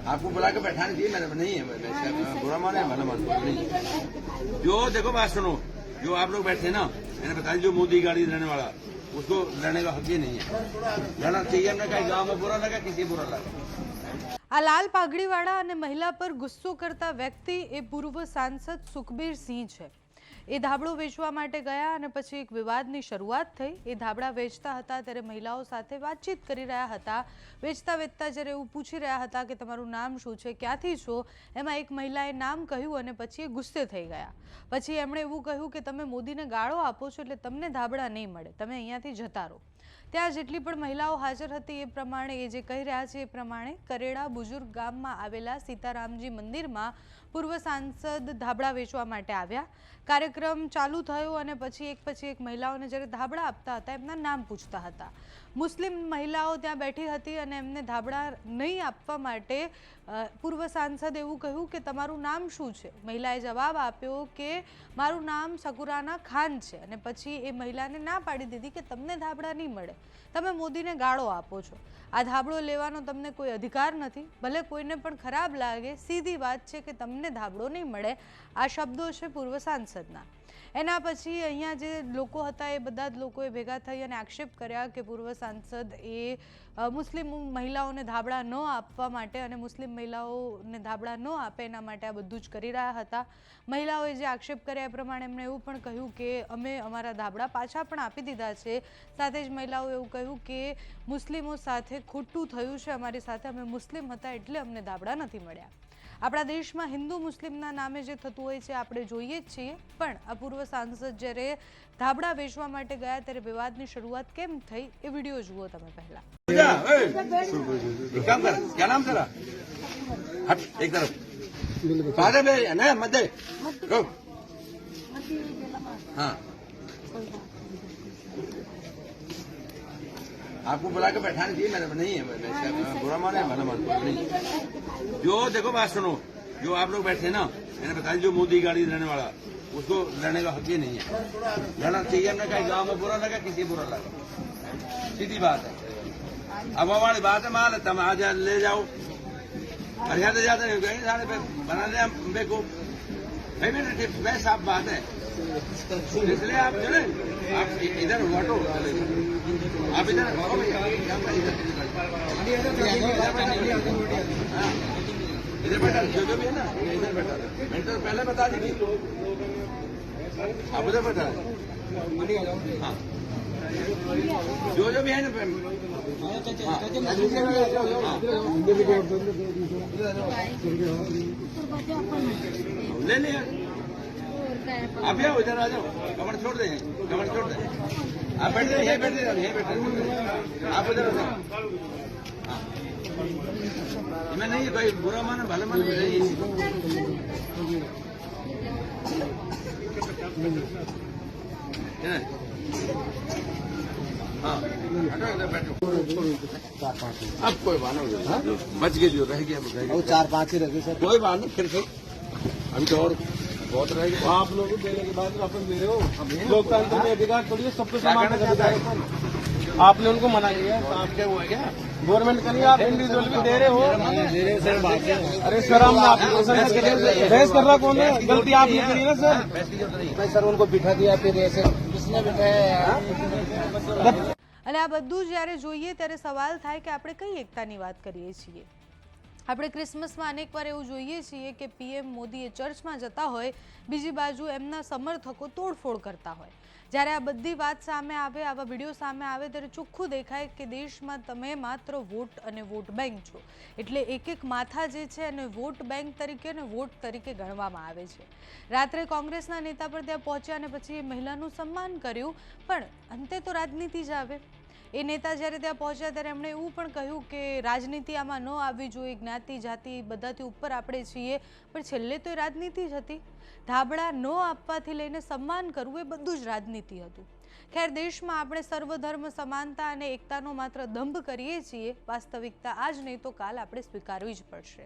आपको बुला के बैठाने चाहिए, मैंने नहीं है बुरा माने भला मान। जो देखो बात सुनो, जो आप लोग बैठे ना, मैंने बताया जो मोदी गाड़ी रहने वाला उसको लड़ने का हक ही नहीं है। लड़ना चाहिए, हमने कहा गाँव में बुरा लगा, किसी बुरा लगा। આ લાલ પાઘડીવાળા અને મહિલા પર ગુસ્સો કરતા વ્યક્તિ એ પૂર્વ સાંસદ સુખબીર સિંહ છે। એ ધાબળો વેચવા માટે ગયા અને પછી એક વિવાદની શરૂઆત થઈ। એ ધાબળા વેચતા હતા ત્યારે મહિલાઓ સાથે વાતચીત કરી રહ્યા હતા। વેચતા વેચતા જ્યારે એવું પૂછી રહ્યા હતા કે તમારું નામ શું છે, ક્યાંથી છો, એમાં એક મહિલાએ નામ કહ્યું અને પછી એ ગુસ્સે થઈ ગયા। પછી એમણે એવું કહ્યું કે તમે મોદીને ગાળો આપો છો એટલે તમને ધાબળા નહીં મળે, તમે અહીંયાથી જતા રહો। ત્યાં જેટલી પણ મહિલાઓ હાજર હતી એ પ્રમાણે એ જે કહી રહ્યા છે એ પ્રમાણે કરેડા બુજુર્ગ ગામમાં આવેલા સીતારામજી મંદિરમાં પૂર્વ સાંસદ ધાબળા વેચવા માટે આવ્યા। કાર્યક્રમ ચાલુ થયો અને પછી એક મહિલાઓને જ્યારે ધાબળા આપતા હતા એમના નામ પૂછતા હતા। મુસ્લિમ મહિલાઓ ત્યાં બેઠી હતી અને એમને ધાબળા નહીં આપવા માટે પૂર્વ સાંસદ એવું કહ્યું કે તમારું નામ શું છે? મહિલાએ જવાબ આપ્યો કે મારું નામ સકુરાના ખાન છે અને પછી એ મહિલાને ના પાડી દીધી કે તમને ધાબળા નહીં મળે, તમે મોદીને ગાળો આપો છો, આ ધાબળો લેવાનો તમને કોઈ અધિકાર નથી, ભલે કોઈને પણ ખરાબ લાગે, સીધી વાત છે કે તમને ધાબળો નહીં મળે। આ શબ્દો છે પૂર્વ સાંસદના। એના પછી અહીંયા જે લોકો હતા એ બધા જ લોકોએ ભેગા થઈ અને આક્ષેપ કર્યા કે પૂર્વ સાંસદ એ મુસ્લિમ મહિલાઓને ધાબળા ન આપવા માટે અને મુસ્લિમ મહિલાઓને ધાબળા ન આપે એના માટે આ બધું જ કરી રહ્યા હતા। મહિલાઓએ જે આક્ષેપ કર્યા એ પ્રમાણે એમણે એવું પણ કહ્યું કે અમે અમારા ધાબળા પાછા પણ આપી દીધા છે। સાથે જ મહિલાઓએ એવું કહ્યું કે મુસ્લિમો સાથે ખોટું થયું છે અમારી સાથે, અમે મુસ્લિમ હતા એટલે અમને ધાબળા નથી મળ્યા। આપણા દેશમાં હિન્દુ મુસ્લિમના નામે જે થતું હોય છે આપણે જોઈએ જ છીએ, પણ આ પૂર્વ સાંસદ જ્યારે ધાબળા વેચવા માટે ગયા ત્યારે વિવાદની શરૂઆત કેમ થઈ એ વિડીયો જુઓ તમે પહેલા। काम कर, क्या नाम तेरा? हट एक तरफ मत दे। हाँ, आपको बुला के बैठाने चाहिए, मैंने नहीं है बुरा माने भला मान। जो देखो बात सुनो, जो आप लोग बैठे ना, मैंने बताया जो मोदी गाड़ी रहने वाला उसको लड़ने का हक ही नहीं है। लड़ना चाहिए, हमने कहा गाँव में बुरा लगा, किसी बुरा लगा, सीधी बात है। अब वाली बात है, माल तुम आज ले जाओ, हरियाणा जाते नहीं कहीं सारे पे बना ले बेको भाई, साफ बात है। इसलिए आप चले, आप इधर हटो, आप इधर हटो भैया, इधर बैठा जो भी है ना, इधर बैठा। मैंने तो पहले बता दी, आप उधर बैठा। हाँ, जो भी है ना, ले लिया। आप आओ, इधर आ जाओ, कमर छोड़ दें, कमर छोड़ दें। आप बैठ जाए, यहीं बैठ जाए, यहीं बैठ जाए, आप इधर आ जाओ। मैं नहीं कोई बुरा माना भला माना नहीं। हाँ, अब कोई बात नहीं, बच गए जो रह गया वो 4-5 ही रह गए सर, कोई बात नहीं, फिर से अभी तो और बहुत रह गए। आप लोगों को देने के बाद वापस दे रहे हो, लोकतंत्र में अधिकार थोड़ी है, सबको समान अधिकार है। आपने उनको मना किया, आप क्या हुआ क्या गवर्नमेंट का नहीं, आप इंडिविजुअल को दे रहे हो। अरे सर, हम बहस कर रहा कौन है? गलती आपने करी ना सर। नहीं सर, उनको बिठा दिया, फिर ऐसे किसने बिठाया? અને આ બધું જ્યારે જોઈએ ત્યારે સવાલ થાય કે આપણે કઈ એકતાની વાત કરીએ છીએ। આપણે ક્રિસમસમાં અનેકવાર એવું જોઈએ છીએ કે પીએમ મોદી એ ચર્ચમાં જતા હોય, બીજી બાજુ એમના સમર્થકો તોડફોડ કરતા હોય। જ્યારે આ બધી વાત સામે આવે, આવા વિડીયો સામે આવે ત્યારે ચોખ્ખું દેખાય કે દેશમાં તમે માત્ર વોટ અને વોટ બેંક છો, એટલે એક એક માથા જે છે એને વોટ બેંક તરીકે અને વોટ તરીકે ગણવામાં આવે છે। રાત્રે કોંગ્રેસના નેતા પર ત્યાં પહોંચ્યા અને પછી એ મહિલાનું સન્માન કર્યું, પણ અંતે તો રાજનીતિ જ આવે। એ નેતા જ્યારે ત્યાં પહોંચ્યા ત્યારે એમણે એવું પણ કહ્યું કે રાજનીતિ આમાં ન આવવી જોઈએ, જ્ઞાતિ જાતિ બધાથી ઉપર આપણે છીએ, પણ છેલ્લે તો એ રાજનીતિ જ હતી। ધાબળા ન આપવાથી લઈને સન્માન કરવું એ બધું જ રાજનીતિ હતું। ખેર, દેશમાં આપણે સર્વધર્મ સમાનતા અને એકતાનો માત્ર દંભ કરીએ છીએ, વાસ્તવિકતા આજ નહીં તો કાલ આપણે સ્વીકારવી જ પડશે।